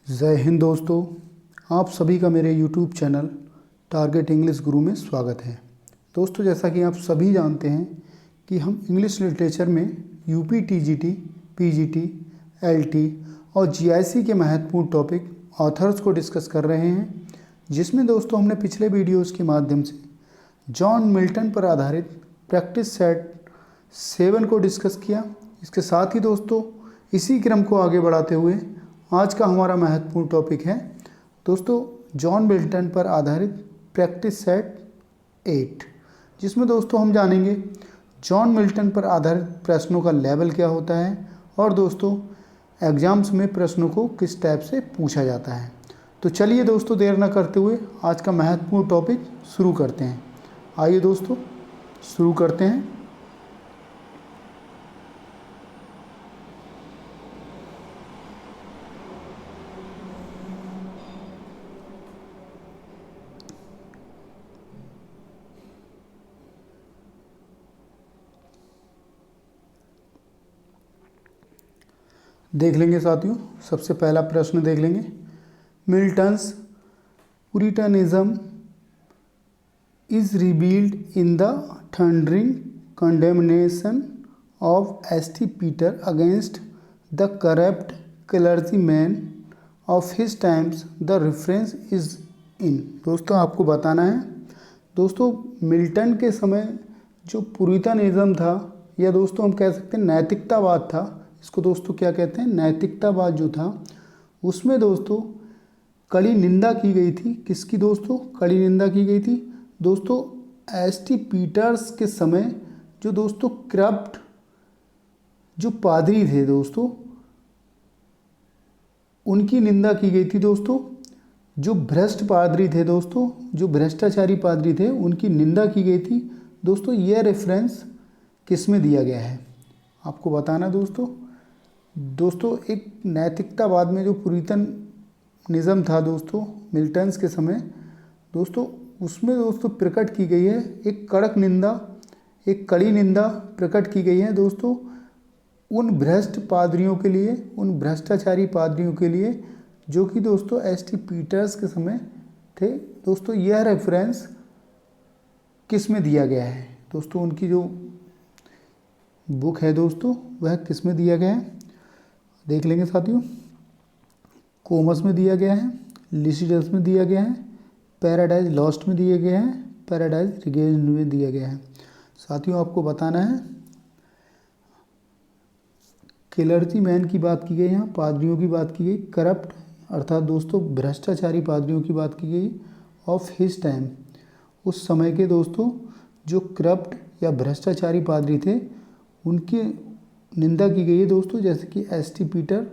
जय हिंद दोस्तों। आप सभी का मेरे YouTube चैनल टारगेट इंग्लिश गुरु में स्वागत है। दोस्तों, जैसा कि आप सभी जानते हैं कि हम इंग्लिश लिटरेचर में यूपी टीजीटी, पीजीटी, एलटी और जीआईसी के महत्वपूर्ण टॉपिक ऑथर्स को डिस्कस कर रहे हैं, जिसमें दोस्तों हमने पिछले वीडियोज़ के माध्यम से जॉन मिल्टन पर आधारित प्रैक्टिस सेट 7 को डिस्कस किया। इसके साथ ही दोस्तों इसी क्रम को आगे बढ़ाते हुए आज का हमारा महत्वपूर्ण टॉपिक है दोस्तों जॉन मिल्टन पर आधारित प्रैक्टिस सेट 8, जिसमें दोस्तों हम जानेंगे जॉन मिल्टन पर आधारित प्रश्नों का लेवल क्या होता है और दोस्तों एग्जाम्स में प्रश्नों को किस टाइप से पूछा जाता है। तो चलिए दोस्तों, देर न करते हुए आज का महत्वपूर्ण टॉपिक शुरू करते हैं। आइए दोस्तों शुरू करते हैं। देख लेंगे साथियों, सबसे पहला प्रश्न देख लेंगे। Milton's Puritanism is revealed in the thundering condemnation of S T. Peter against the corrupt clergyman of his times. The reference is in. दोस्तों आपको बताना है दोस्तों मिल्टन के समय जो पुरिटनिज्म था, या दोस्तों हम कह सकते हैं नैतिकतावाद था, इसको दोस्तों क्या कहते हैं, नैतिकतावाद जो था, उसमें दोस्तों कड़ी निंदा की गई थी। किसकी दोस्तों कड़ी निंदा की गई थी? दोस्तों एस.टी. पीटर्स के समय जो दोस्तों करप्ट जो पादरी थे दोस्तों, उनकी निंदा की गई थी। दोस्तों जो भ्रष्ट पादरी थे दोस्तों, जो भ्रष्टाचारी पादरी थे, उनकी निंदा की गई थी। दोस्तों यह रेफरेंस किस में दिया गया है आपको बताना दोस्तों एक नैतिकतावाद में जो पुरिटनिज्म था दोस्तों मिल्टन्स के समय दोस्तों, उसमें दोस्तों प्रकट की गई है एक कड़क निंदा, एक कड़ी निंदा प्रकट की गई है दोस्तों उन भ्रष्ट पादरियों के लिए, उन भ्रष्टाचारी पादरियों के लिए जो कि दोस्तों एस.टी. पीटर्स के समय थे। दोस्तों यह रेफरेंस किस में दिया गया है? दोस्तों उनकी जो बुक है दोस्तों वह किस में दिया गया है देख लेंगे साथियों। कोमस में दिया गया है, लिसिडस में दिया गया है, पैराडाइज लॉस्ट में दिए गए हैं, पैराडाइज रिगेन्ड में दिया गया है। साथियों आपको बताना है क्लर्जी मैन की बात की गई, यहाँ पादरियों की बात की गई, करप्ट अर्थात दोस्तों भ्रष्टाचारी पादरियों की बात की गई, ऑफ हिज टाइम उस समय के दोस्तों जो करप्ट या भ्रष्टाचारी पादरी थे उनकी निंदा की गई है दोस्तों, जैसे कि एस.टी. पीटर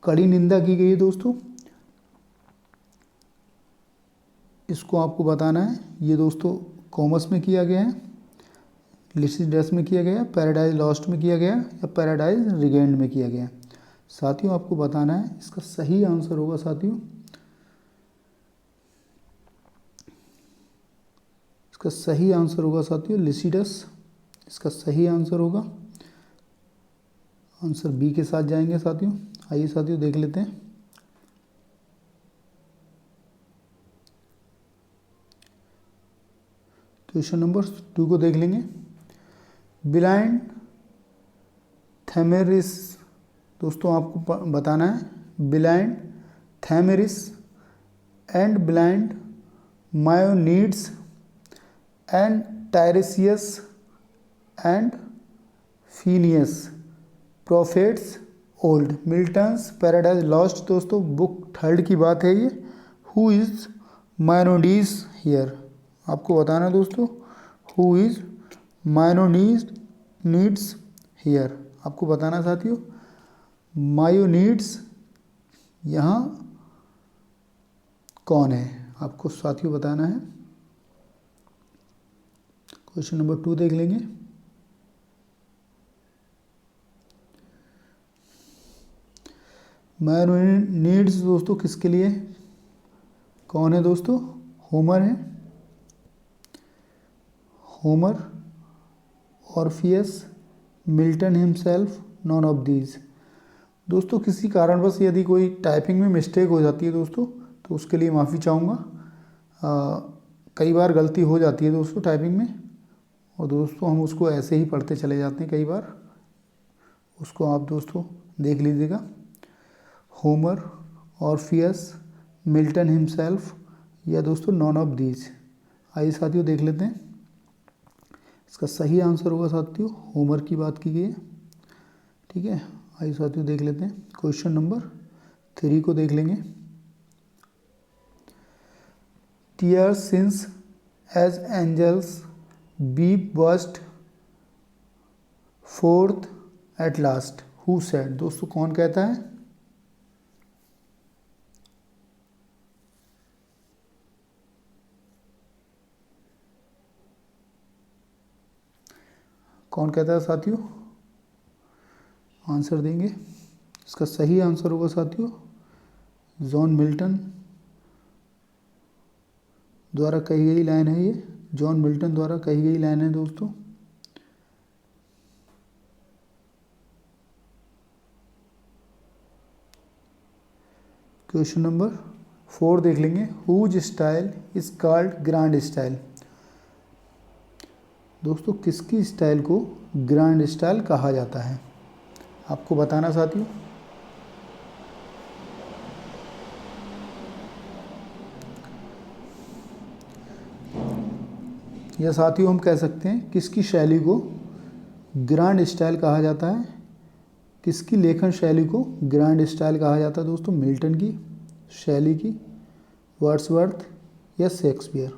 कड़ी निंदा की गई है दोस्तों। इसको आपको बताना है, ये दोस्तों कॉमर्स में किया गया है, लिसिडस में किया गया, पैराडाइज लॉस्ट में किया गया या पैराडाइज रिगेन्ड में किया गया। साथियों आपको बताना है इसका सही आंसर होगा साथियों, इसका सही आंसर होगा साथियों लिसिडस। इसका सही आंसर होगा, आंसर बी के साथ जाएंगे साथियों। आइए साथियों देख लेते हैं। क्वेश्चन नंबर 2 को देख लेंगे। ब्लाइंड थैमेरिस, दोस्तों आपको बताना है blind Thamyris and blind Maeonides and Tiresias and Phineus prophets old. Milton's Paradise Lost दोस्तों बुक 3 की बात है ये। हु इज़ मायोनीड्स हियर, आपको बताना दोस्तों हु इज़ मायोनीड्स हियर, आपको बताना साथियों मायोनीड्स यहाँ कौन है, आपको साथियों बताना है। क्वेश्चन नंबर 2 देख लेंगे। मायोनीड्स दोस्तों किसके लिए, कौन है दोस्तों? होमर है, Homer, Orpheus, Milton himself, none of these. दोस्तों किसी कारणवश यदि कोई टाइपिंग में मिस्टेक हो जाती है दोस्तों, तो उसके लिए माफ़ी चाहूँगा। कई बार गलती हो जाती है दोस्तों टाइपिंग में, और दोस्तों हम उसको ऐसे ही पढ़ते चले जाते हैं कई बार, उसको आप दोस्तों देख लीजिएगा। होमर, ऑर्फियस, मिल्टन हिमसेल्फ, या दोस्तों नॉन ऑफ दीज। आइए साथियों देख लेते हैं। इसका सही आंसर होगा साथियों, होमर की बात की गई है। ठीक है, आइए साथियों देख लेते हैं। क्वेश्चन नंबर 3 को देख लेंगे। Tears since as angels be burst forth at last. Who said? दोस्तों कौन कहता है? कौन कहता है साथियों? आंसर देंगे। इसका सही आंसर होगा साथियों, जॉन मिल्टन द्वारा कही गई लाइन है ये। जॉन मिल्टन द्वारा कही गई लाइन है दोस्तों। क्वेश्चन नंबर 4 देख लेंगे। Whose style is called grand style. दोस्तों किसकी स्टाइल को ग्रैंड स्टाइल कहा जाता है, आपको बताना साथियों। या साथियों हम कह सकते हैं किसकी शैली को ग्रैंड स्टाइल कहा जाता है, किसकी लेखन शैली को ग्रैंड स्टाइल कहा जाता है दोस्तों। मिल्टन की शैली की, वर्ड्सवर्थ, या शेक्सपियर,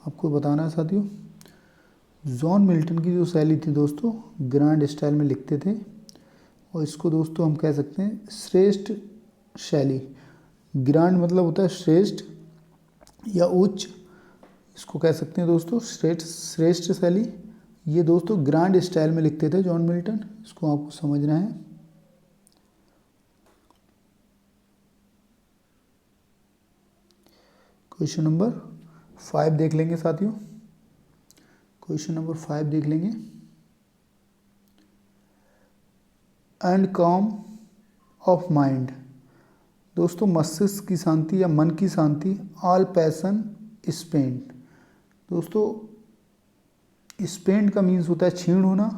आपको बताना है साथियों। जॉन मिल्टन की जो शैली थी दोस्तों, ग्रैंड स्टाइल में लिखते थे, और इसको दोस्तों हम कह सकते हैं श्रेष्ठ शैली। ग्रैंड मतलब होता है श्रेष्ठ या उच्च, इसको कह सकते हैं दोस्तों श्रेष्ठ शैली। ये दोस्तों ग्रैंड स्टाइल में लिखते थे जॉन मिल्टन, इसको आपको समझना है। क्वेश्चन नंबर 5 देख लेंगे साथियों। क्वेश्चन नंबर 5 देख लेंगे। एंड काम ऑफ माइंड। दोस्तों मस्तिष्क की शांति या मन की शांति, ऑल पैसन स्पेंट। दोस्तों स्पेंट का मीन्स होता है क्षीण होना।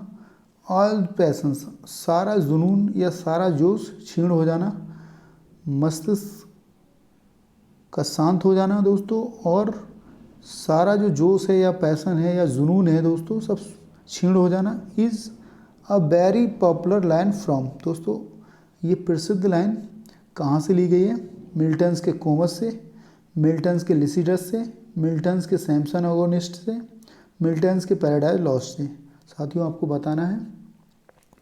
ऑल पैसन्स सारा जुनून या सारा जोश क्षीण हो जाना, मस्तिष्क का शांत हो जाना दोस्तों, और सारा जो जोश है या पैसन है या जुनून है दोस्तों सब क्षीण हो जाना। Is a very popular line from. दोस्तों ये प्रसिद्ध लाइन कहाँ से ली गई है? मिल्टन्स के कोमस से, मिल्टन्स के लिसिडस से, मिल्टन्स के सैमसन अगोनिस्ट से, मिल्टन्स के पैराडाइज लॉस्ट से। साथियों आपको बताना है।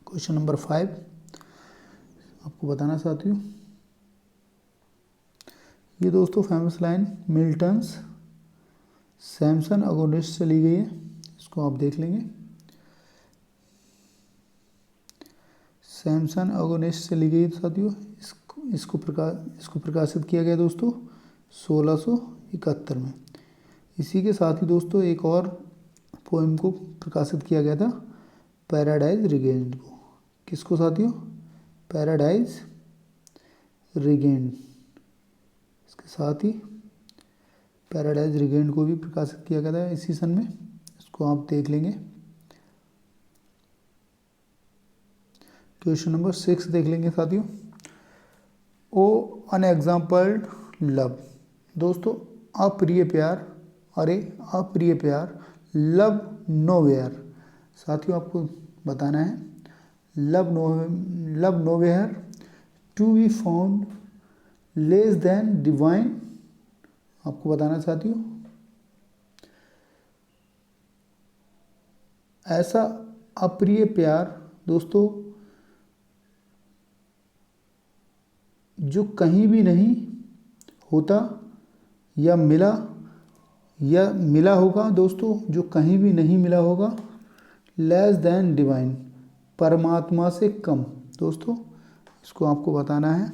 क्वेश्चन नंबर 5 आपको बताना साथियों। ये दोस्तों famous line Milton's Samson agonist से ली गई है, इसको आप देख लेंगे। सैमसन अगोनिस्ट से ली गई साथियों। इसको प्रकाशित किया गया दोस्तों 1671 में। इसी के साथ ही दोस्तों एक और पोएम को प्रकाशित किया गया था, पैराडाइज रिगेंड को। किसको साथियों? Paradise regained. इसके साथ ही पैराडाइज रिगेंड को भी प्रकाशित किया गया था इसी सन में, इसको आप देख लेंगे। क्वेश्चन नंबर 6 देख लेंगे साथियों। ओ अनएग्जाम्पल्ड लव। दोस्तों अप्रिय प्यार, अरे अप्रिय प्यार, लव नोवेयर। साथियों आपको बताना है love nowhere, to be found less than divine. आपको बताना साथियों ऐसा अप्रिय प्यार दोस्तों जो कहीं भी नहीं होता या मिला होगा दोस्तों, जो कहीं भी नहीं मिला होगा। लेस देन डिवाइन, परमात्मा से कम। दोस्तों इसको आपको बताना है।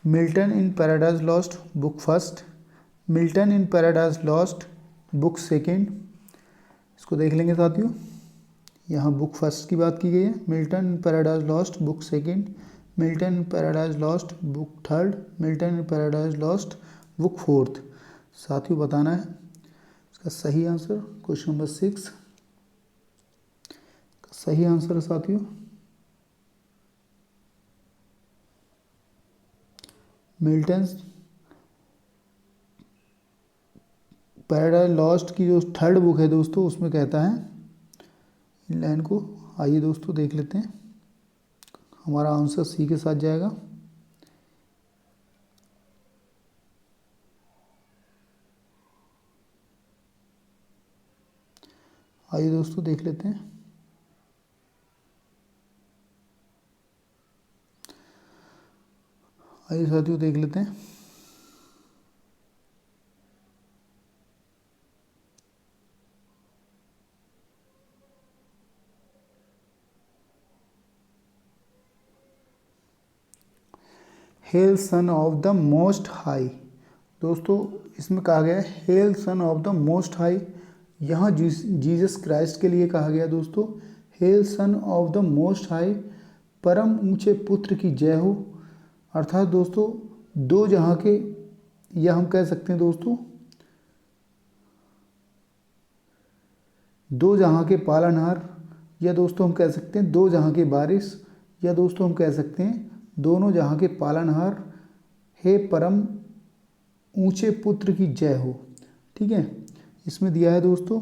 Milton in Paradise Lost book first, Milton in Paradise Lost book second. इसको देख लेंगे साथियों। यहाँ बुक फर्स्ट की बात की गई है, Milton paradise Lost book second, Milton paradise Lost book third, Milton paradise Lost book fourth. साथियों बताना है इसका सही आंसर। क्वेश्चन नंबर 6 का सही आंसर है साथियों मिल्टन पैराडाइज लॉस्ट की जो थर्ड बुक है दोस्तों, उसमें कहता है इन लाइन को। आइए दोस्तों देख लेते हैं, हमारा आंसर सी के साथ जाएगा। आइए दोस्तों देख लेते हैं। आइए साथियों देख लेते हैं। Hello son of the most high. दोस्तों इसमें कहा गया है hail son of the most high. यहाँ जीसस क्राइस्ट के लिए कहा गया दोस्तों hail son of the most high, परम ऊंचे पुत्र की जय हो। अर्थात दोस्तों दो जहाँ के, या हम कह सकते हैं दोस्तों दो जहाँ के पालनहार, या दोस्तों हम कह सकते हैं दो जहाँ के बारिश, या दोस्तों हम कह सकते हैं दोनों जहाँ के पालनहार, हे परम ऊंचे पुत्र की जय हो। ठीक है, इसमें दिया है दोस्तों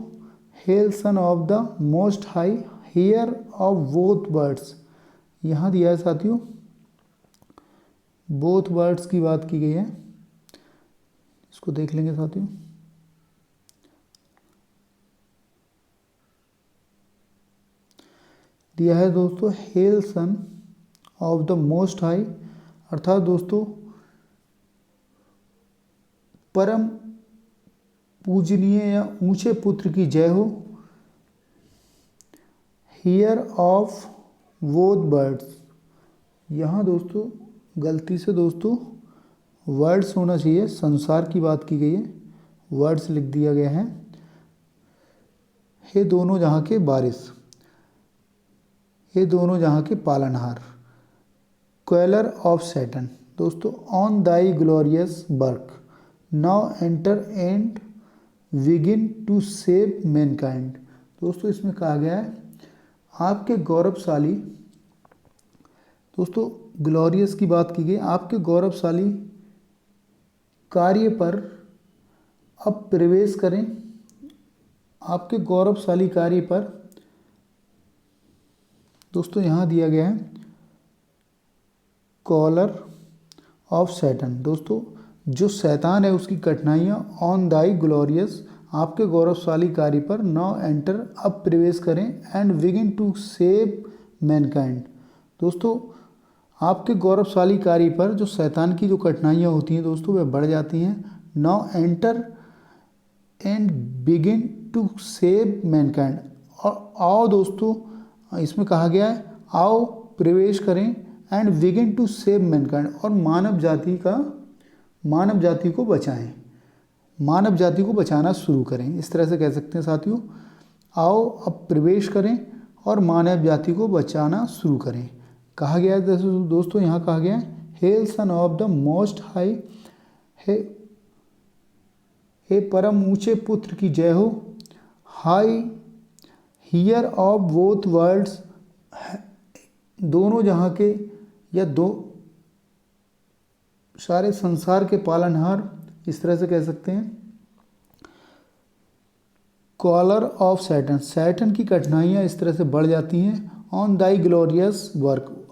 hail son of the most high, heir of both birds. यहाँ दिया है साथियों बोथ बर्ड्स की बात की गई है, इसको देख लेंगे साथियों। दिया है दोस्तों hail son of the most high, अर्थात दोस्तों परम पूजनीय या ऊंचे पुत्र की जय हो। हियर ऑफ बोथ बर्ड्स, यहाँ दोस्तों गलती से दोस्तों वर्ड्स होना चाहिए, संसार की बात की गई है, वर्ड्स लिख दिया गया है। हे दोनों जहाँ के बारिश, हे दोनों जहाँ के पालनहार। क्वेलर ऑफ सैटन दोस्तों on thy glorious work now enter and begin to save mankind. दोस्तों इसमें कहा गया है आपके गौरवशाली, दोस्तों ग्लोरियस की बात की गई, आपके गौरवशाली कार्य पर अब प्रवेश करें। आपके गौरवशाली कार्य पर दोस्तों यहाँ दिया गया है कॉलर ऑफ सैटन। दोस्तों जो शैतान है उसकी कठिनाइयाँ ऑन दाई ग्लोरियस, आपके गौरवशाली कार्य पर नाउ एंटर अब प्रवेश करें and begin to save mankind. दोस्तों आपके गौरवशाली कार्य पर जो शैतान की जो कठिनाइयाँ होती हैं दोस्तों वह बढ़ जाती हैं। Now enter and begin to save mankind, और आओ दोस्तों इसमें कहा गया है आओ प्रवेश करें and begin to save mankind, और मानव जाति को बचाएं, मानव जाति को बचाना शुरू करें। इस तरह से कह सकते हैं साथियों, आओ अब प्रवेश करें और मानव जाति को बचाना शुरू करें। कहा गया है दोस्तों यहाँ कहा गया है hail son of the most high, हे परम ऊंचे पुत्र की जय हो। High heir of both worlds, दोनों जहाँ के या दो सारे संसार के पालनहार, इस तरह से कह सकते हैं। कॉलर ऑफ सैटन, सैटन की कठिनाइयाँ इस तरह से बढ़ जाती हैं। ऑन दाई ग्लोरियस वर्क,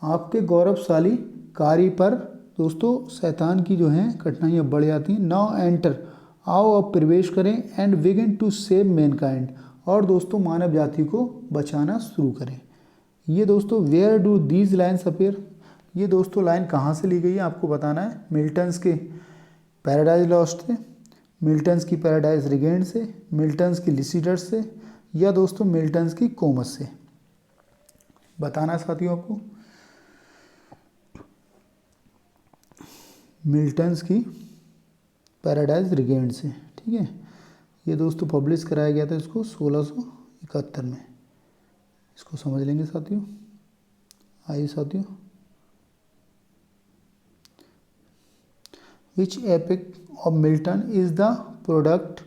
आपके गौरवशाली कार्य पर दोस्तों शैतान की जो हैं कठिनाइयाँ बढ़ जाती हैं। नाउ एंटर, आओ अब प्रवेश करें and begin to save mankind, और दोस्तों मानव जाति को बचाना शुरू करें। ये दोस्तों where do these lines appear, ये दोस्तों लाइन कहाँ से ली गई है आपको बताना है। मिल्टन्स के पैराडाइज लॉस्ट से, मिल्टन्स की पैराडाइज रिगेंड से, मिल्टन्स की लिसिडर्स से, या दोस्तों मिल्टन्स की कोमस से। बताना है साथियों आपको। मिल्टन्स की पैराडाइज रिगेंड से, ठीक है। ये दोस्तों पब्लिश कराया गया था इसको 71 में। इसको समझ लेंगे साथियों। आइए साथियों, which epic of Milton is the product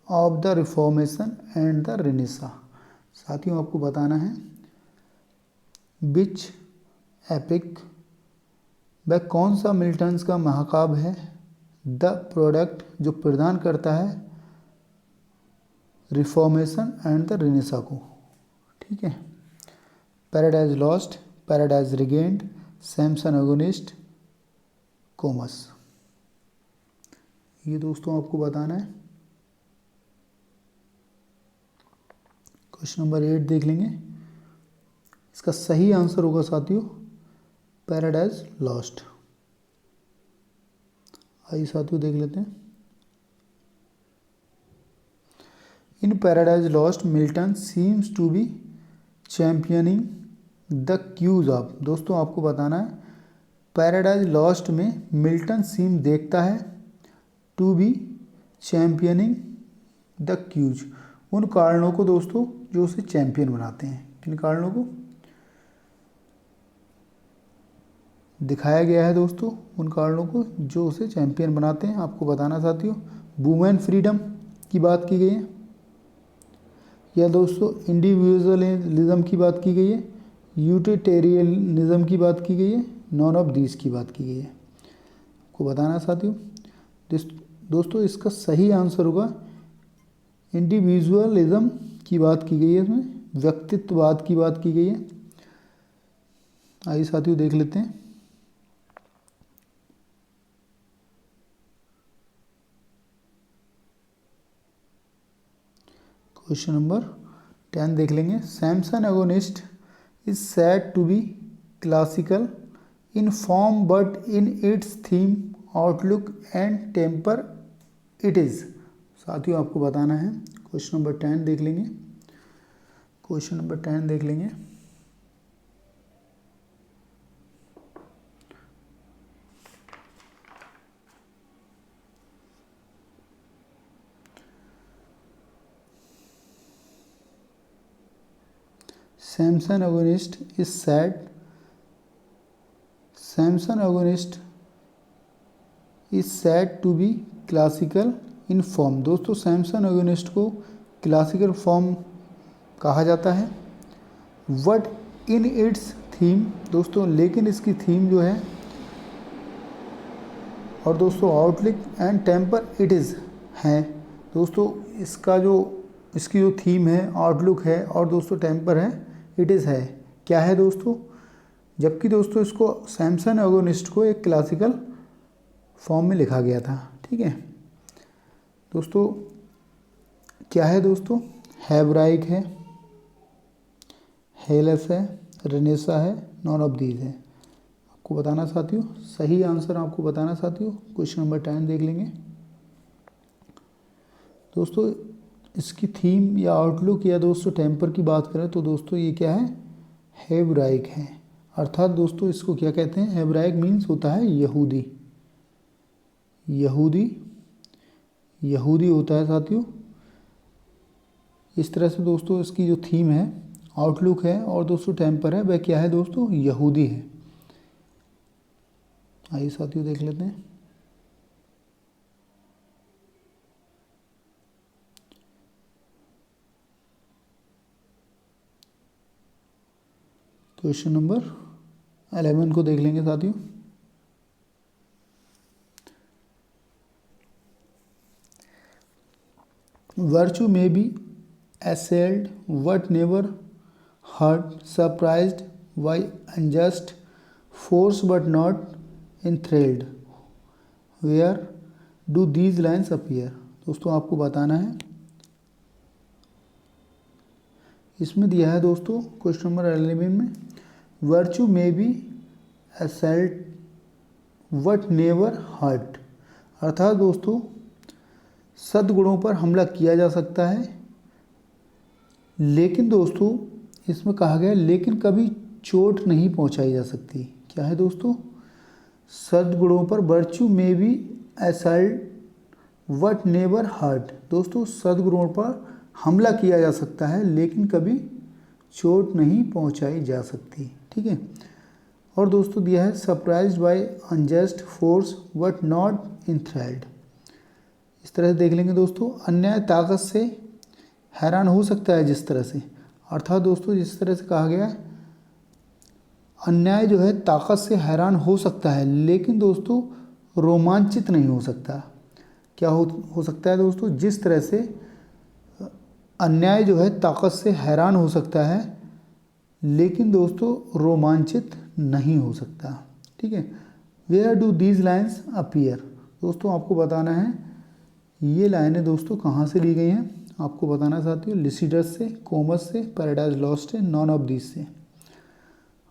of the Reformation and the Renaissance. साथियों आपको बताना है विच एपिक, वह कौन सा मिल्टन्स का महाकाव्य है, द प्रोडक्ट जो प्रदान करता है रिफॉर्मेशन एंड द रेनेसा को। ठीक है, Paradise Lost, paradise regained, Samson agonist, Comus. ये दोस्तों आपको बताना है। क्वेश्चन नंबर 8 देख लेंगे। इसका सही आंसर होगा साथियों पैराडाइज लॉस्ट। आइए साथियों देख लेते हैं। In Paradise Lost Milton seems to be championing the cause of. दोस्तों आपको बताना है पैराडाइज लॉस्ट में मिल्टन सीम देखता है to be championing the cause, उन कारणों को दोस्तों जो उसे चैंपियन बनाते हैं। किन कारणों को दिखाया गया है दोस्तों, उन कारणों को जो उसे चैंपियन बनाते हैं। आपको बताना साथियों वुमेन फ्रीडम की बात की गई है, या दोस्तों इंडिविजुअलिज्म की बात की गई है, यूटिलिटेरियनिज्म की बात की गई है, नॉन ऑफ दीज की बात की गई है। आपको बताना साथियों दोस्तों इसका सही आंसर होगा इंडिविजुअलिज्म की बात की गई है, इसमें व्यक्तित्ववाद की बात की गई है। आइए साथियों देख लेते हैं। क्वेश्चन नंबर 10 देख लेंगे। Samson Agonistes is said to be classical in form but in its theme, outlook and temper it is. साथियों आपको बताना है। क्वेश्चन नंबर 10 देख लेंगे। क्वेश्चन नंबर 10 देख लेंगे। Samson agonist is said to be classical in form। दोस्तों Samson agonist को क्लासिकल फॉर्म कहा जाता है। वट इन इट्स थीम, दोस्तों लेकिन इसकी थीम जो है, और दोस्तों outlook and temper it is है। दोस्तों इसकी जो थीम है, आउटलुक है और दोस्तों टेम्पर है, इट इज़ है। क्या है दोस्तों, जबकि दोस्तों इसको सैमसन एगोनिस्ट को एक क्लासिकल फॉर्म में लिखा गया था। ठीक है दोस्तों, क्या है दोस्तों, हेब्राइक है, हेलेस है, रेनेसा है, नॉन ऑफ दीज है। आपको बताना साथियों सही आंसर आपको बताना साथियों। क्वेश्चन नंबर 10 देख लेंगे। दोस्तों इसकी थीम या आउटलुक या दोस्तों टेम्पर की बात करें तो दोस्तों ये क्या है, हेब्राइक है। अर्थात दोस्तों इसको क्या कहते हैं, हेब्राइक मीन्स होता है यहूदी होता है साथियों। इस तरह से दोस्तों इसकी जो थीम है, आउटलुक है और दोस्तों टेम्पर है, वह क्या है दोस्तों, यहूदी है। आइए साथियों देख लेते हैं। क्वेश्चन नंबर 11 को देख लेंगे साथियों। वर्चू में B assailed but never hurt, surprised by unjust force but not enthralled, where do these lines appear। दोस्तों आपको बताना है, इसमें दिया है दोस्तों क्वेश्चन नंबर 11 में वर्चू में B assailed but never hurt, अर्थात दोस्तों सद्गुणों पर हमला किया जा सकता है, लेकिन दोस्तों इसमें कहा गया लेकिन कभी चोट नहीं पहुंचाई जा सकती। क्या है दोस्तों, सद्गुणों पर वर्चू में भी असल्ट वट नेवर हर्ट, दोस्तों सद्गुणों पर हमला किया जा सकता है लेकिन कभी चोट नहीं पहुंचाई जा सकती। ठीक है। और दोस्तों दिया है surprised by unjust force but not enthralled. इस तरह से देख लेंगे दोस्तों, अन्याय ताकत से हैरान हो सकता है जिस तरह से, अर्थात दोस्तों जिस तरह से कहा गया है अन्याय जो है ताकत से हैरान हो सकता है लेकिन दोस्तों रोमांचित नहीं हो सकता। क्या हो सकता है दोस्तों, जिस तरह से अन्याय जो है ताकत से हैरान हो सकता है लेकिन दोस्तों रोमांचित नहीं हो सकता। ठीक है। Where do these lines appear, दोस्तों आपको बताना है ये लाइनें दोस्तों कहाँ से ली गई हैं, आपको बताना चाहती हूँ लिसिडस से, कोमस से, पैराडाइज लॉस्ट से, नॉन ऑफ दीज से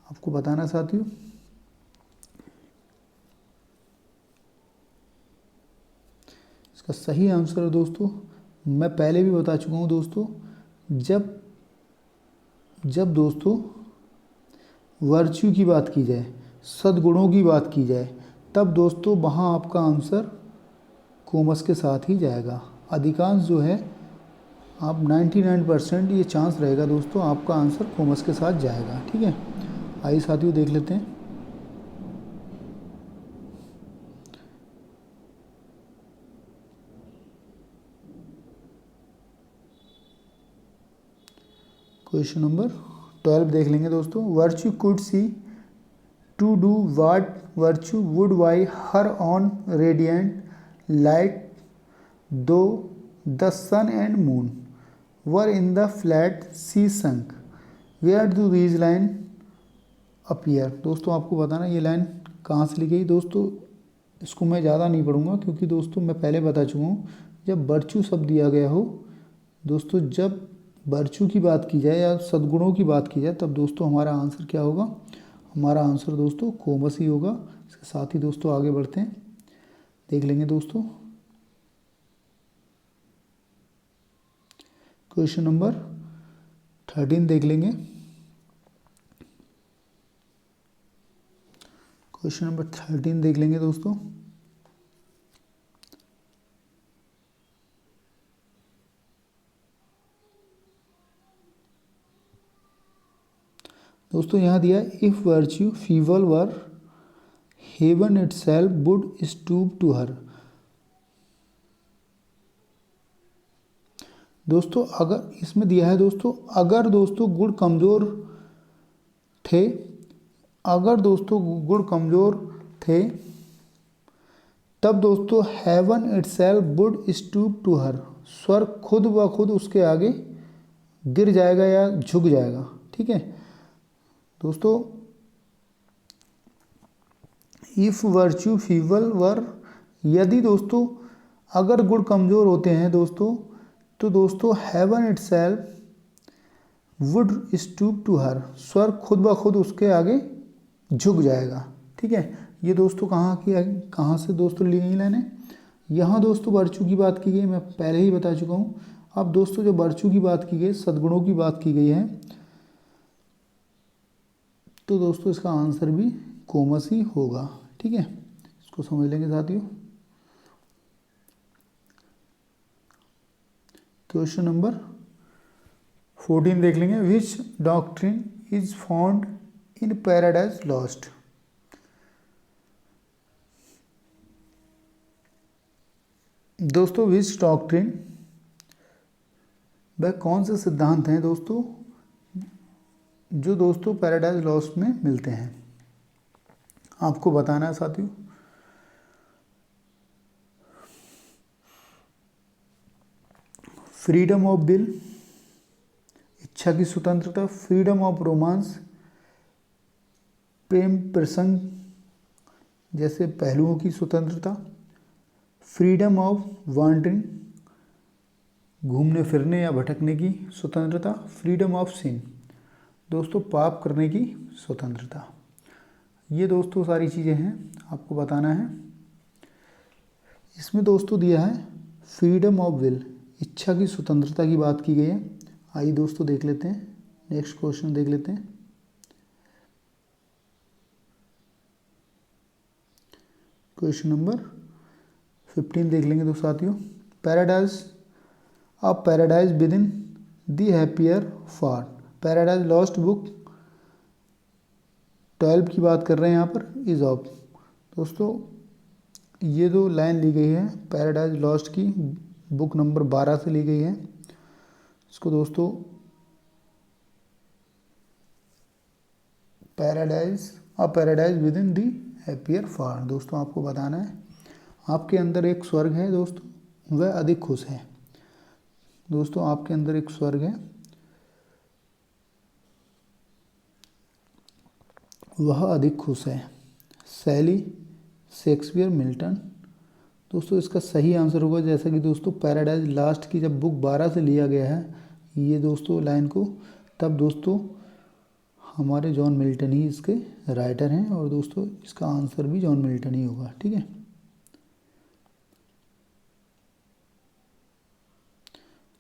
आपको बताना चाहती हूँ। इसका सही आंसर है दोस्तों, मैं पहले भी बता चुका हूँ दोस्तों, जब दोस्तों वर्च्यू की बात की जाए, सद्गुणों की बात की जाए, तब दोस्तों वहाँ आपका आंसर कोमस के साथ ही जाएगा। अधिकांश जो है आप 99% ये चांस रहेगा दोस्तों आपका आंसर कोमस के साथ जाएगा। ठीक है। आइए साथियों देख लेते हैं। क्वेश्चन नंबर 12 देख लेंगे दोस्तों। Virtue could see to do what virtue would by her own radiant light though the sun and moon were in the flat sea sunk where do these line appear. दोस्तों आपको बताना ये line कहाँ से लिखी गई। दोस्तों इसको मैं ज़्यादा नहीं पढ़ूंगा क्योंकि दोस्तों मैं पहले बता चुका हूँ, जब वर्च्यू शब्द दिया गया हो दोस्तों, जब वर्च्यू की बात की जाए या सद्गुणों की बात की जाए तब दोस्तों हमारा आंसर क्या होगा, हमारा आंसर दोस्तों कोमस ही होगा। इसके साथ ही दोस्तों आगे बढ़ते हैं, देख लेंगे दोस्तों क्वेश्चन नंबर 13 देख लेंगे। क्वेश्चन नंबर 13 देख लेंगे दोस्तों। दोस्तों यहाँ दिया if virtue feeble were heaven itself would stoop to her. दोस्तों अगर इसमें दिया है दोस्तों, अगर दोस्तों गुण कमज़ोर थे, अगर दोस्तों गुण कमज़ोर थे तब दोस्तों heaven itself would stoop to her, स्वर्ग खुद ब खुद उसके आगे गिर जाएगा या झुक जाएगा। ठीक है दोस्तों, इफ वर्च्यू फीवल वर, यदि दोस्तों अगर गुण कमज़ोर होते हैं दोस्तों तो दोस्तों heaven itself would stoop to her, स्वर्ग खुद ब खुद उसके आगे झुक जाएगा। ठीक है। ये दोस्तों कहाँ से दोस्तों ली गई लाइनें, यहाँ दोस्तों वर्च्यू की बात की गई, मैं पहले ही बता चुका हूँ। अब दोस्तों जब वर्च्यू की बात की गई, सद्गुणों की बात की गई है तो दोस्तों इसका आंसर भी कोमस ही होगा। ठीक है, इसको समझ लेंगे साथियों। क्वेश्चन नंबर 14 देख लेंगे। Which doctrine is found in Paradise Lost. दोस्तों विच डॉक्ट्रिन, वह कौन से सिद्धांत हैं दोस्तों जो दोस्तों पैराडाइज लॉस्ट में मिलते हैं, आपको बताना है साथियों। फ्रीडम ऑफ विल, इच्छा की स्वतंत्रता, फ्रीडम ऑफ रोमांस, प्रेम प्रसंग जैसे पहलुओं की स्वतंत्रता, फ्रीडम ऑफ वांडरिंग, घूमने फिरने या भटकने की स्वतंत्रता, फ्रीडम ऑफ सिन, दोस्तों पाप करने की स्वतंत्रता। ये दोस्तों सारी चीज़ें हैं, आपको बताना है। इसमें दोस्तों दिया है फ्रीडम ऑफ विल, इच्छा की स्वतंत्रता की बात की गई है। आइए दोस्तों देख लेते हैं, नेक्स्ट क्वेश्चन देख लेते हैं। क्वेश्चन नंबर 15 देख लेंगे दोस्तों साथियों। Paradise a paradise with the द हैप्पियर फार्ट। पैराडाइज लॉस्ट बुक 12 की बात कर रहे हैं यहाँ पर, इज ऑफ। दोस्तों ये जो लाइन ली गई है पैराडाइज लॉस्ट की बुक नंबर 12 से ली गई है। इसको दोस्तों paradise with in thee happier far. दोस्तों आपको बताना है आपके अंदर एक स्वर्ग है दोस्तों, वह अधिक खुश है। दोस्तों आपके अंदर एक स्वर्ग है, वह अधिक खुश है। शैली, शेक्सपियर, मिल्टन। दोस्तों इसका सही आंसर होगा, जैसा कि दोस्तों पैराडाइज लास्ट की जब बुक 12 से लिया गया है ये दोस्तों लाइन को, तब दोस्तों हमारे जॉन मिल्टन ही इसके राइटर हैं, और दोस्तों इसका आंसर भी जॉन मिल्टन ही होगा। ठीक है,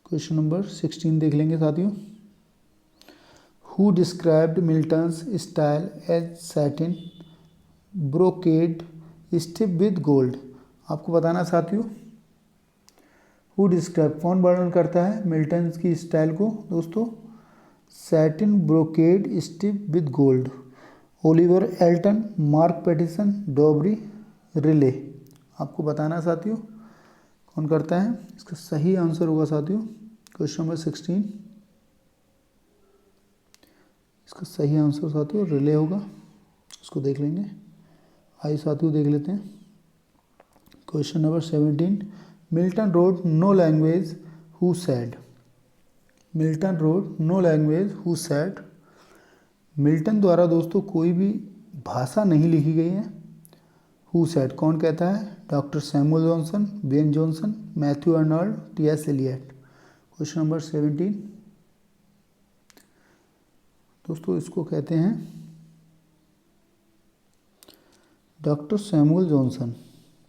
क्वेश्चन नंबर 16 देख लेंगे साथियों। Who described Milton's style as satin brocade stiff with gold. आपको बताना साथियों हु डिस्क्राइब, कौन वर्णन करता है मिल्टन की स्टाइल को दोस्तों। Satin brocade stiff with gold. Oliver Elton, Mark Pattison, Dobree Raleigh. आपको बताना साथियों कौन करता है। इसका सही आंसर होगा साथियों क्वेश्चन नंबर 16, इसका सही आंसर साथियों रिले होगा। इसको देख लेंगे, आइए साथियों देख लेते हैं question number 17। Milton wrote no language who said. Milton wrote no language who said. Milton द्वारा दोस्तों कोई भी भाषा नहीं लिखी गई है। हु सैड कौन कहता है। Doctor Samuel Johnson, Ben Jonson, Matthew Arnold, T S. Eliot. Question number 17 दोस्तों इसको कहते हैं डॉक्टर सैमुअल जॉनसन।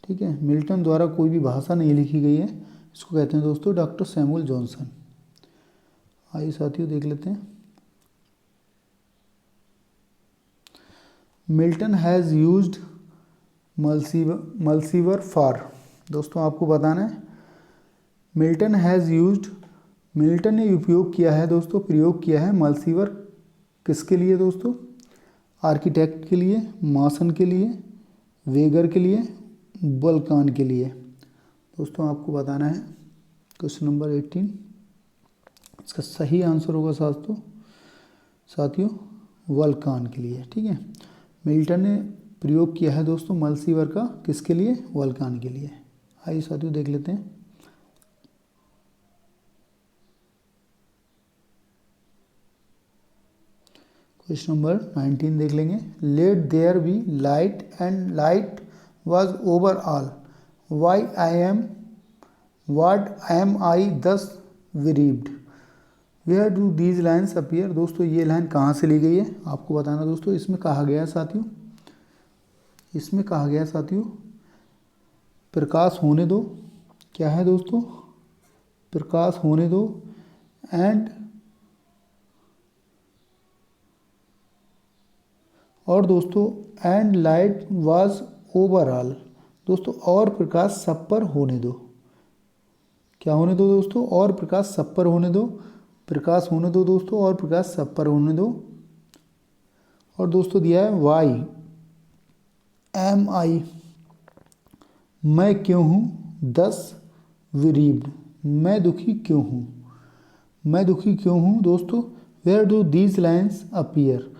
ठीक है, मिल्टन द्वारा कोई भी भाषा नहीं लिखी गई है, इसको कहते हैं दोस्तों डॉक्टर सैमुअल जॉनसन। आइए साथियों देख लेते हैं। Milton has used Mulciber for. दोस्तों आपको बताना है मिल्टन हैज़ यूज्ड, मिल्टन ने उपयोग किया है दोस्तों, प्रयोग किया है मल्सीवर किसके लिए दोस्तों। आर्किटेक्ट के लिए, मासन के लिए, वेगर के लिए, वल्कान के लिए। दोस्तों आपको बताना है क्वेश्चन नंबर 18, इसका सही आंसर होगा साथियों वल्कान के लिए। ठीक है, मिल्टन ने प्रयोग किया है दोस्तों मल्सीवर का किसके लिए, वल्कान के लिए। आइए साथियों देख लेते हैं क्वेश्चन नंबर 19 देख लेंगे। Let there be light and light was over all why I am what am I thus bereaved. Where do these lines appear. दोस्तों ये लाइन कहाँ से ली गई है आपको बताना दोस्तों। इसमें कहा गया है साथियों, इसमें कहा गया साथियों प्रकाश होने दो, क्या है दोस्तों, प्रकाश होने दो, एंड और दोस्तों एंड लाइट वाज ओवरऑल। दोस्तों और प्रकाश सब पर होने दो, क्या होने दो दोस्तों, और प्रकाश सब पर होने दो, प्रकाश होने दो दोस्तों, और प्रकाश सब पर होने दो। और दोस्तों दिया है वाई एम आई, मैं क्यों हूँ, 10 विरीव्ड, मैं दुखी क्यों हूँ, मैं दुखी क्यों हूँ दोस्तों। Where do these lines appear.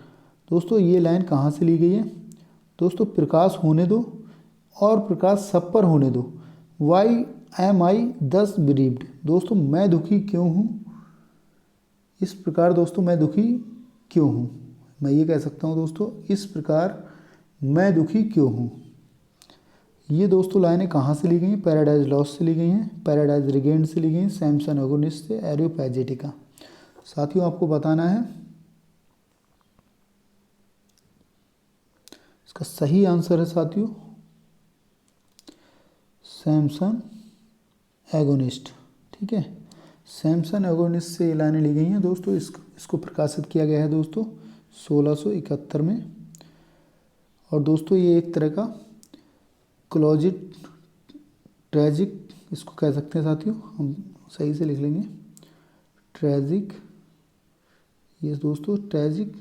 दोस्तों ये लाइन कहाँ से ली गई है दोस्तों, प्रकाश होने दो और प्रकाश सब पर होने दो, वाई एम आई 10 विरीव्ड। दोस्तों मैं दुखी क्यों हूँ, इस प्रकार दोस्तों मैं दुखी क्यों हूँ, मैं ये कह सकता हूँ दोस्तों इस प्रकार मैं दुखी क्यों हूँ। ये दोस्तों लाइनें कहाँ से ली गई हैं, पैराडाइज लॉस्ट से ली गई हैं, पैराडाइज रिगेन्ड से ली गई हैं, सैमसन एगोनिस्ट से, एरियोपैजिटिका। साथियों आपको बताना है इसका सही आंसर है साथियों सैमसन एगोनिस्ट। ठीक है, सैमसन एगोनिस्ट से ये लाइनें ली गई हैं दोस्तों। इसको प्रकाशित किया गया है दोस्तों 1671 में। और दोस्तों ये एक तरह का क्लोजिट ट्रेजिक इसको कह सकते हैं साथियों हम, सही से लिख लेंगे, ट्रेजिक, ये दोस्तों ट्रेजिक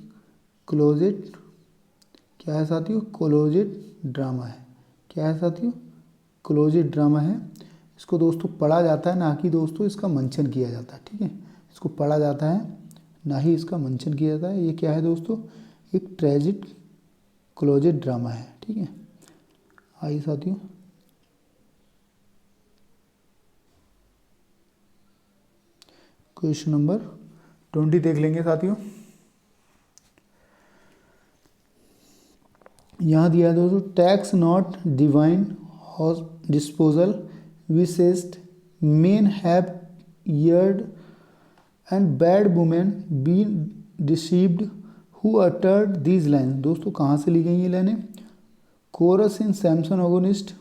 क्लोजेट क्या है साथियों, क्लोजेट ड्रामा है। क्या है साथियों, क्लोजेट ड्रामा है। इसको दोस्तों पढ़ा जाता है, ना कि दोस्तों इसका मंचन किया जाता है। ठीक है, इसको पढ़ा जाता है, ना ही इसका मंचन किया जाता है। ये क्या है दोस्तों, एक ट्रेजिक क्लोजेट ड्रामा है। ठीक है, आइए साथियों क्वेश्चन नंबर 20 देख लेंगे साथियों। यहाँ दिया है दोस्तों, tax not divine disposal wisest men have erred and bad women been deceived who uttered these line. दोस्तों कहाँ से ली गई ये लाइनें, कोरस इन सैमसन ऑगोनिस्ट,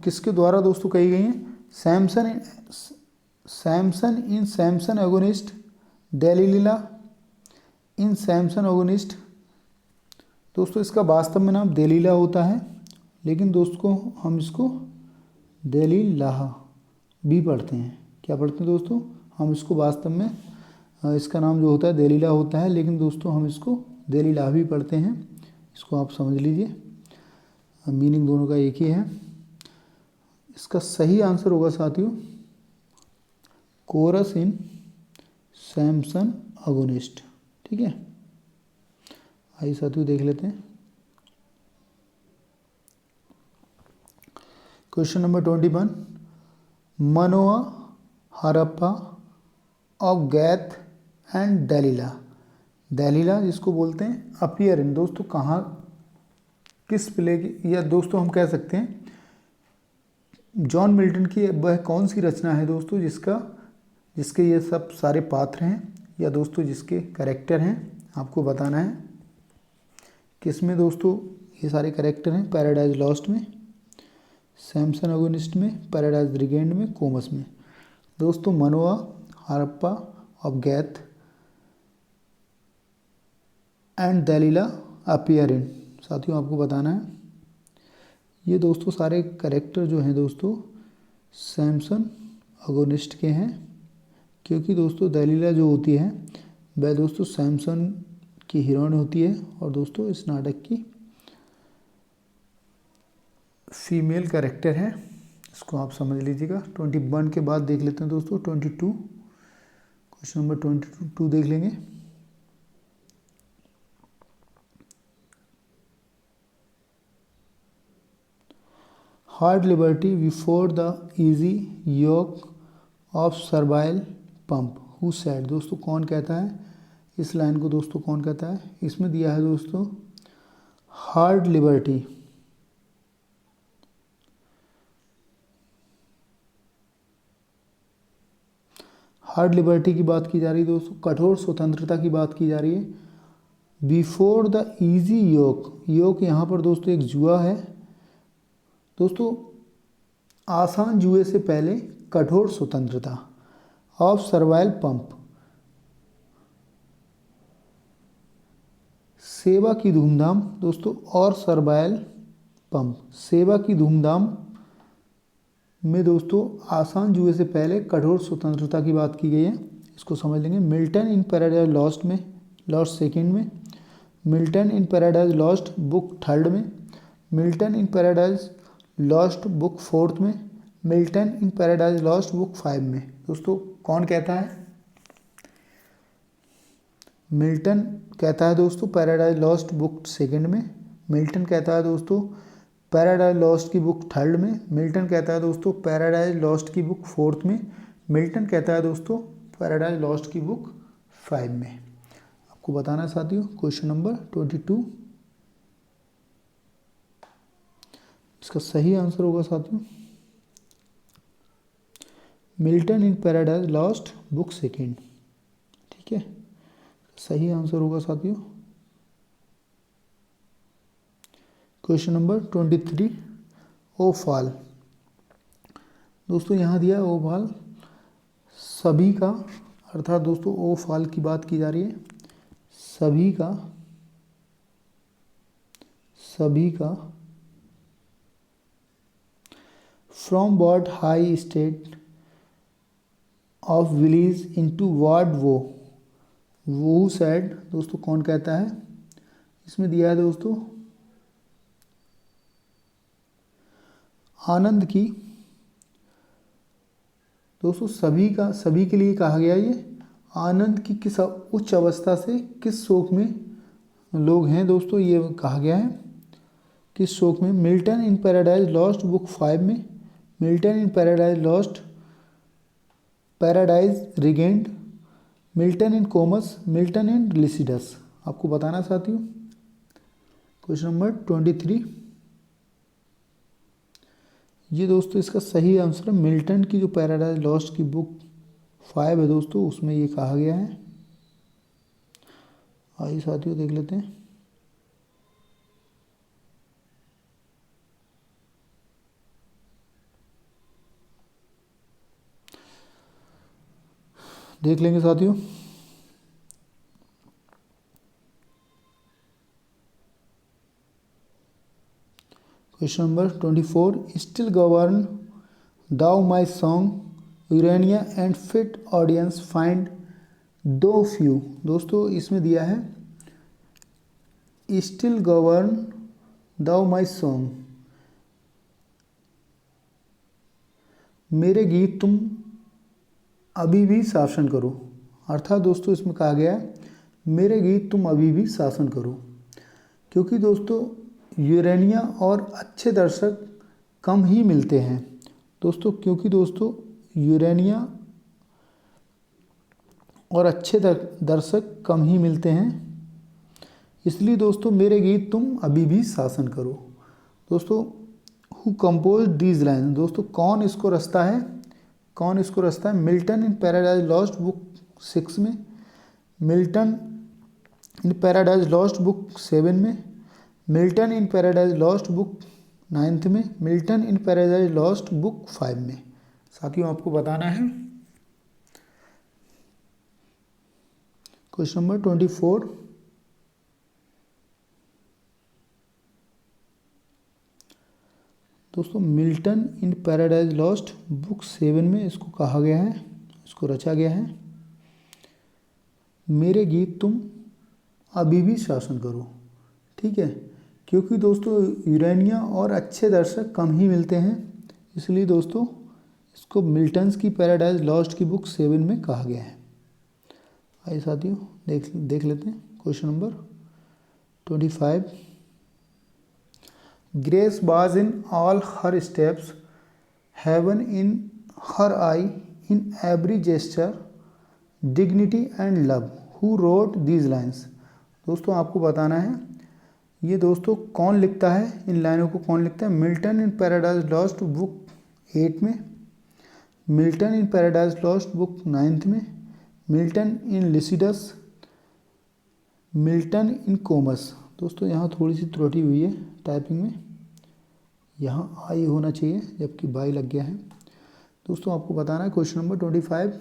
किसके द्वारा दोस्तों कही गई हैं, सैमसन इन सैमसन एगोनिस्ट, डेलीला इन सैमसन ओगनिस्ट। दोस्तों इसका वास्तव में नाम देलीला होता है, लेकिन दोस्तों हम इसको देलीलाह भी पढ़ते हैं। क्या पढ़ते हैं दोस्तों, हम इसको वास्तव में इसका नाम जो होता है देलीला होता है, लेकिन दोस्तों हम इसको देलीलाह भी पढ़ते हैं। इसको आप समझ लीजिए, मीनिंग दोनों का एक ही है। इसका सही आंसर होगा साथियों कोरस इन सैमसन अगोनिस्ट। ठीक है, आइए साथियों देख लेते हैं question number 21। Manoa, Harapha of Gath and Delilah. Delilah जिसको बोलते हैं अपीयर इन, दोस्तों कहाँ, किस प्ले की, या दोस्तों हम कह सकते हैं जॉन मिल्टन की वह कौन सी रचना है दोस्तों जिसके ये सब सारे पात्र हैं, या दोस्तों जिसके कैरेक्टर हैं, आपको बताना है किसमें दोस्तों ये सारे कैरेक्टर हैं। पैराडाइज लॉस्ट में, सैमसन अगोनिस्ट में, पैराडाइज रिगेंड में, कोमस में। दोस्तों Manoa, Harapha of Gath and Delilah appear in, साथियों आपको बताना है ये दोस्तों सारे कैरेक्टर जो हैं दोस्तों सैमसन अगोनिस्ट के हैं, क्योंकि दोस्तों डेलीला जो होती है वह दोस्तों सैमसन की हीरोइन होती है, और दोस्तों इस नाटक की फीमेल कैरेक्टर है। इसको आप समझ लीजिएगा। 21 के बाद देख लेते हैं दोस्तों 22, क्वेश्चन नंबर 22 देख लेंगे। Hard liberty before the easy yoke of servile pomp who said. दोस्तों कौन कहता है इस लाइन को, दोस्तों कौन कहता है, इसमें दिया है दोस्तों हार्ड लिबर्टी, हार्ड लिबर्टी की बात की जा रही है दोस्तों, कठोर स्वतंत्रता की बात की जा रही है। बिफोर द इजी योक, योक यहाँ पर दोस्तों एक जुआ है दोस्तों, आसान जुए से पहले कठोर स्वतंत्रता, ऑफ सर्वाइल पंप सेवा की धूमधाम दोस्तों, और सर्वाइल पंप सेवा की धूमधाम में दोस्तों आसान जुए से पहले कठोर स्वतंत्रता की बात की गई है। इसको समझ लेंगे। मिल्टन इन पैराडाइज लॉस्ट में, लॉस्ट सेकेंड में, Milton in Paradise Lost book third में, Milton in Paradise Lost book fourth में, Milton in Paradise Lost book 5 में। दोस्तों कौन कहता है, मिल्टन कहता है दोस्तों पैराडाइज लॉस्ट बुक सेकंड में, मिल्टन कहता है दोस्तों पैराडाइज लॉस्ट की बुक थर्ड में, मिल्टन कहता है दोस्तों पैराडाइज लॉस्ट की बुक फोर्थ में, मिल्टन कहता है दोस्तों पैराडाइज लॉस्ट की बुक 5 में। आपको बताना है साथियों क्वेश्चन नंबर 22, इसका सही आंसर होगा साथियों Milton in Paradise Lost book second. ठीक है, सही आंसर होगा साथियों क्वेश्चन नंबर 23, ओ फाल। दोस्तों यहाँ दिया ओ फाल सभी का, अर्थात दोस्तों ओ फाल की बात की जा रही है, सभी का, सभी का from what high state of bliss into what woe said. दोस्तों कौन कहता है? इसमें दिया है दोस्तों आनंद की। दोस्तों सभी के लिए कहा गया ये। आनंद की किस उच्च अवस्था से किस शोक में लोग हैं दोस्तों, ये कहा गया है किस शोक में। Milton in Paradise Lost book 5 में, Milton in Paradise Lost, Paradise Regained, Milton in Comus, Milton in Lycidas. आपको बताना साथियों। क्वेश्चन नंबर 23, ये दोस्तों इसका सही आंसर है मिल्टन की जो पैराडाइज लॉस्ट की बुक 5 है दोस्तों, उसमें ये कहा गया है। आइए साथियों देख लेते हैं। देख लेंगे साथियों। Question number 24, still govern thou my song Urania and fit audience find though few. दोस्तों इसमें दिया है still govern thou my song, मेरे गीत तुम अभी भी शासन करो। अर्थात दोस्तों इसमें कहा गया है मेरे गीत तुम अभी भी शासन करो, क्योंकि दोस्तों यूरेनिया और अच्छे दर्शक कम ही मिलते हैं दोस्तों, क्योंकि दोस्तों यूरेनिया और अच्छे दर्शक कम ही मिलते हैं, इसलिए दोस्तों मेरे गीत तुम अभी भी शासन करो। दोस्तों हु कंपोज दीज लाइन, दोस्तों कौन इसको रचता है, कौन इसको रचता है। Milton in Paradise Lost book 6 में, Milton in Paradise Lost book 7 में, Milton in Paradise Lost book 9 में, Milton in Paradise Lost book 5 में। साथियों आपको बताना है। क्वेश्चन नंबर 24, दोस्तों Milton in Paradise Lost book 7 में इसको कहा गया है, इसको रचा गया है मेरे गीत तुम अभी भी शासन करो। ठीक है, क्योंकि दोस्तों यूरेनिया और अच्छे दर्शक कम ही मिलते हैं, इसलिए दोस्तों इसको मिल्टन्स की पैराडाइज लॉस्ट की बुक 7 में कहा गया है। आइए साथियों देख लेते हैं। Question number 25, grace was in all her steps, heaven in her I, in every gesture, dignity and love, who wrote these lines. दोस्तों आपको बताना है ये दोस्तों कौन लिखता है, इन लाइनों को कौन लिखता है। Milton in Paradise Lost book 8 में, Milton in Paradise Lost book 9 में, Milton in Lycidas, Milton in Comus. दोस्तों यहाँ थोड़ी सी त्रुटि हुई है टाइपिंग में, यहाँ आई होना चाहिए जबकि बाई लग गया है। दोस्तों आपको बताना है क्वेश्चन नंबर 25,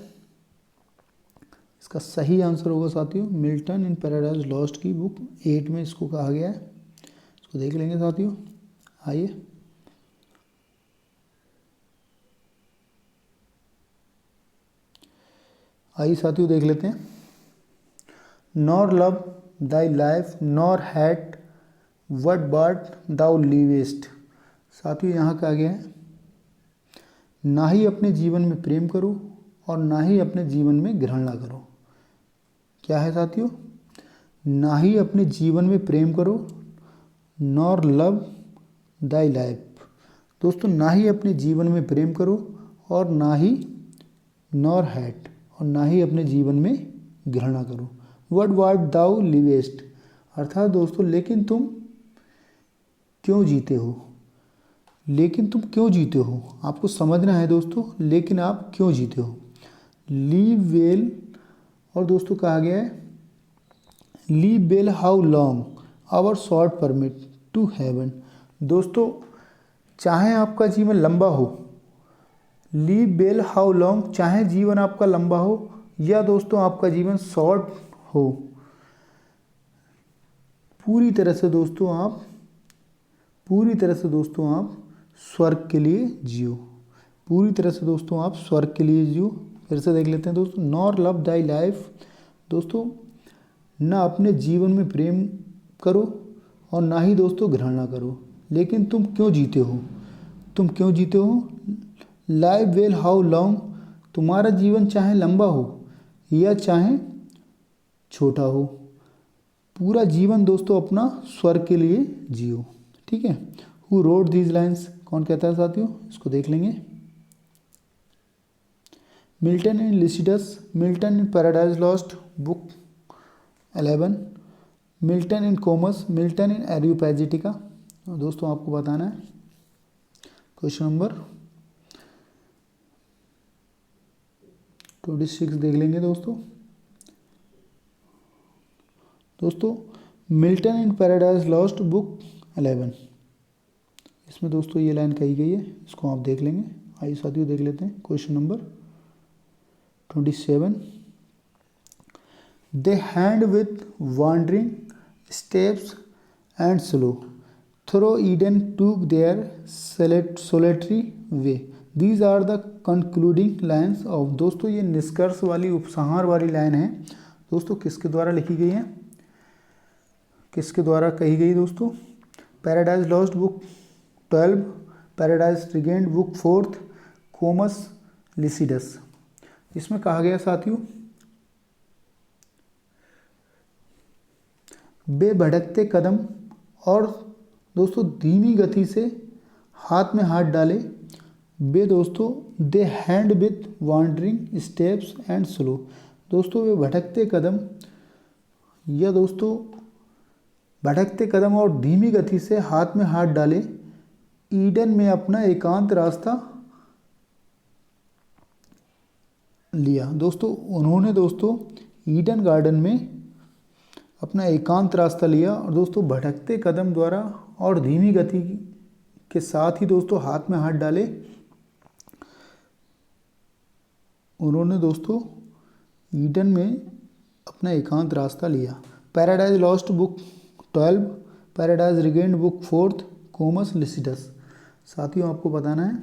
इसका सही आंसर होगा साथियों मिल्टन इन पैराडाइज लॉस्ट की बुक 8 में इसको कहा गया है। इसको देख लेंगे साथियों। आइए साथियों देख लेते हैं। Nor love thy life nor hate what but thou livest. साथियों यहाँ कहा गया है ना ही अपने जीवन में प्रेम करो और ना ही अपने जीवन में घृणा करो। क्या है साथियों, ना ही अपने जीवन में प्रेम करो, नॉर लव दाई लाइफ। दोस्तों ना ही अपने जीवन में प्रेम करो और ना ही नॉर हैट और ना ही अपने जीवन में घृणा करो। वट वाट दाउ लिवेस्ट, अर्थात दोस्तों लेकिन तुम क्यों जीते हो, लेकिन तुम क्यों जीते हो, आपको समझना है दोस्तों, लेकिन आप क्यों जीते हो। लीव वेल, और दोस्तों कहा गया है live well how long or short permit to heaven. दोस्तों चाहे आपका जीवन लंबा हो, लीव वेल हाउ लॉन्ग, चाहे जीवन आपका लंबा हो या दोस्तों आपका जीवन शॉर्ट हो, पूरी तरह से दोस्तों आप स्वर्ग के लिए जियो। पूरी तरह से दोस्तों आप स्वर्ग के लिए जियो। फिर से देख लेते हैं दोस्तों, नॉर लव दाई लाइफ। दोस्तों ना अपने जीवन में प्रेम करो और ना ही दोस्तों घृणा करो, लेकिन तुम क्यों जीते हो, तुम क्यों जीते हो। लाइव वेल हाउ लॉन्ग, तुम्हारा जीवन चाहे लंबा हो या चाहे छोटा हो, पूरा जीवन दोस्तों अपना स्वर्ग के लिए जियो। ठीक है। हु रोड दीज लाइन्स, कौन कहता है साथियों, इसको देख लेंगे। Milton and Lycidas, Milton in Paradise Lost book 11, Milton in Comus, Milton in Areopagitica. दोस्तों आपको बताना है। क्वेश्चन नंबर 26 देख लेंगे दोस्तों। Milton in Paradise Lost book 11, इसमें दोस्तों ये लाइन कही गई है, इसको आप देख लेंगे। आइए साथियों देख लेते हैं question number 27। They hand with wandering steps and slow through Eden took their solitary way, these are the concluding lines of. दोस्तों ये निष्कर्ष वाली उपसंहार वाली लाइन है दोस्तों, किसके द्वारा लिखी गई है, किसके द्वारा कही गई दोस्तों। Paradise Lost book 12, paradise regained book 4, Comus Lycidas. इसमें कहा गया साथियों, बेभटकते कदम और दोस्तों धीमी गति से हाथ में हाथ डाले। दोस्तों they hand with wandering steps and slow, दोस्तों वे भटकते कदम या दोस्तों भटकते कदम और धीमी गति से हाथ में हाथ डाले ईडन में अपना एकांत रास्ता लिया। दोस्तों उन्होंने दोस्तों ईडन गार्डन में अपना एकांत रास्ता लिया और दोस्तों भटकते कदम द्वारा और धीमी गति के साथ ही दोस्तों हाथ में हाथ डाले उन्होंने दोस्तों ईडन में अपना एकांत रास्ता लिया। Paradise Lost book 12, paradise regained book 4, Comus Lycidas. साथियों आपको बताना है,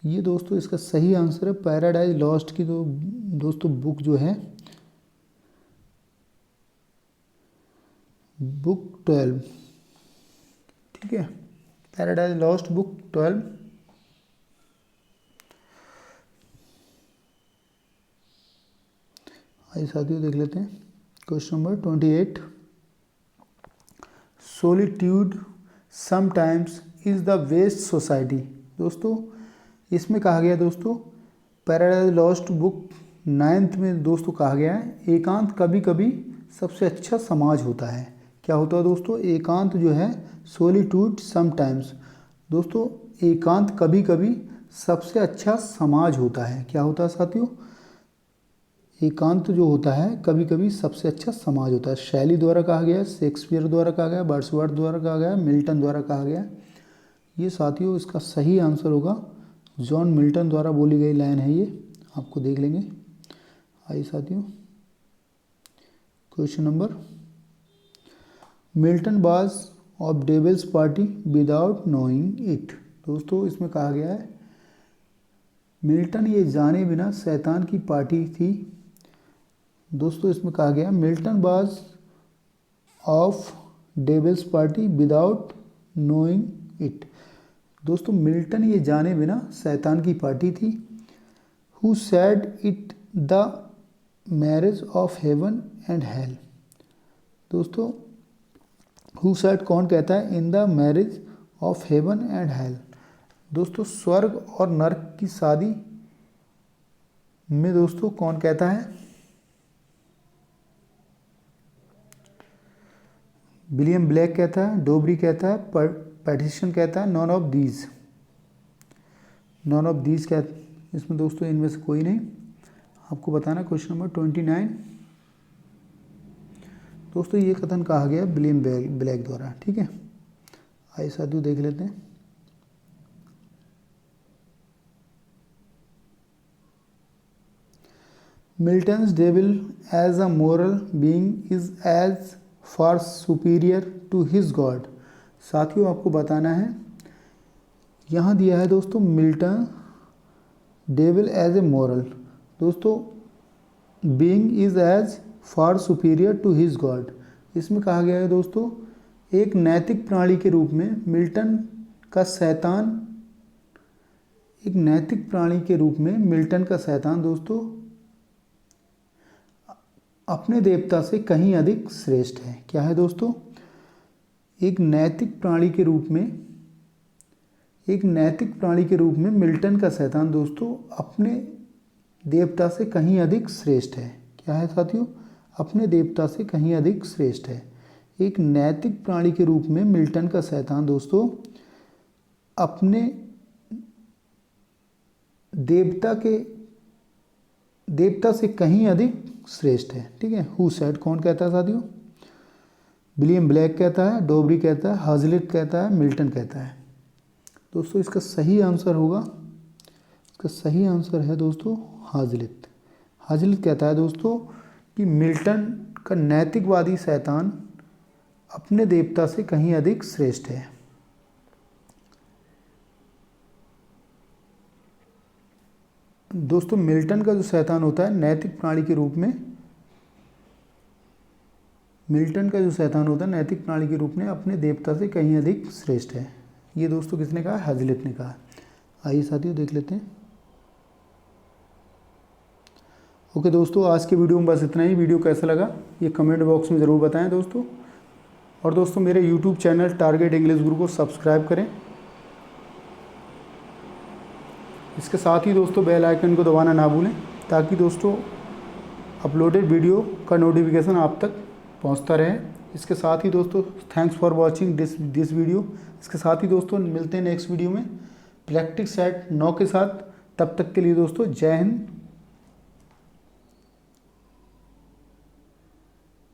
ये दोस्तों इसका सही आंसर है पैराडाइज लॉस्ट की दोस्तों बुक जो है बुक 12। ठीक है, पैराडाइज लॉस्ट बुक 12। आइए साथियों देख लेते हैं question number 28। Solitude sometimes is the best society. दोस्तों इसमें कहा गया दोस्तों पैराडाइज लॉस्ट बुक 9 में दोस्तों कहा गया है एकांत कभी कभी सबसे अच्छा समाज होता है। क्या होता है दोस्तों, एकांत जो है सोलिट्यूड समटाइम्स, दोस्तों एकांत कभी कभी सबसे अच्छा समाज होता है। क्या होता है साथियों, एकांत जो होता है कभी कभी सबसे अच्छा समाज होता है। शैली द्वारा कहा गया, शेक्सपियर द्वारा कहा गया, वर्ड्सवर्थ द्वारा कहा गया, मिल्टन द्वारा कहा गया। ये साथियों इसका सही आंसर होगा जॉन मिल्टन द्वारा बोली गई लाइन है, ये आपको देख लेंगे। आइए साथियों question number, Milton was of devil's party without knowing it. दोस्तों इसमें कहा गया है मिल्टन ये जाने बिना शैतान की पार्टी थी। दोस्तों इसमें कहा गया Milton was of devil's party without knowing it. दोस्तों मिल्टन ये जाने बिना शैतान की पार्टी थी। Who said it the marriage of heaven and hell. दोस्तों हु सेड कौन कहता है in the marriage of heaven and hell. दोस्तों स्वर्ग और नर्क की शादी में दोस्तों कौन कहता है, विलियम ब्लैक कहता है, डोबरी कहता है, पैटिसन कहता है, नॉन ऑफ दीज कहता, इसमें दोस्तों इनमें से कोई नहीं। आपको बताना क्वेश्चन नंबर 29। दोस्तों ये कथन कहा गया विलियम ब्लैक द्वारा। ठीक है, आइए साथियों देख लेते हैं। Milton's devil as a moral being is as far superior to his God. साथियों आपको बताना है यहाँ दिया है दोस्तों Milton devil as a moral. दोस्तों being is as far superior to his God. इसमें कहा गया है दोस्तों एक नैतिक प्राणी के रूप में मिल्टन का शैतान, एक नैतिक प्राणी के रूप में मिल्टन का शैतान दोस्तों अपने देवता से कहीं अधिक श्रेष्ठ है। क्या है दोस्तों? एक नैतिक प्राणी के रूप में, एक नैतिक प्राणी के रूप में मिल्टन का शैतान दोस्तों अपने देवता से कहीं अधिक श्रेष्ठ है। क्या है साथियों? अपने देवता से कहीं अधिक श्रेष्ठ है। एक नैतिक प्राणी के रूप में मिल्टन का शैतान दोस्तों अपने देवता से कहीं अधिक श्रेष्ठ है। ठीक है। हु सेड, कौन कहता है साथियों? विलियम ब्लैक कहता है, डोबरी कहता है, हाजलिट कहता है, मिल्टन कहता है। दोस्तों इसका सही आंसर होगा, इसका सही आंसर है दोस्तों हाजलिट। हाजलिट कहता है दोस्तों कि मिल्टन का नैतिकवादी शैतान अपने देवता से कहीं अधिक श्रेष्ठ है। दोस्तों मिल्टन का जो शैतान होता है नैतिक प्राणी के रूप में, मिल्टन का जो शैतान होता है नैतिक प्राणी के रूप में अपने देवता से कहीं अधिक श्रेष्ठ है। ये दोस्तों किसने कहा? हाजलिट ने कहा। आइए साथियों देख लेते हैं। ओके दोस्तों, आज के वीडियो में बस इतना ही। वीडियो कैसा लगा ये कमेंट बॉक्स में ज़रूर बताएं दोस्तों। और दोस्तों मेरे यूट्यूब चैनल टारगेट इंग्लिश गुरु को सब्सक्राइब करें। इसके साथ ही दोस्तों बेल आइकन को दबाना ना भूलें ताकि दोस्तों अपलोडेड वीडियो का नोटिफिकेशन आप तक पहुंचता रहे। इसके साथ ही दोस्तों thanks for watching this video. इसके साथ ही दोस्तों मिलते हैं नेक्स्ट वीडियो में प्रैक्टिस सेट 9 के साथ। तब तक के लिए दोस्तों जय हिंद,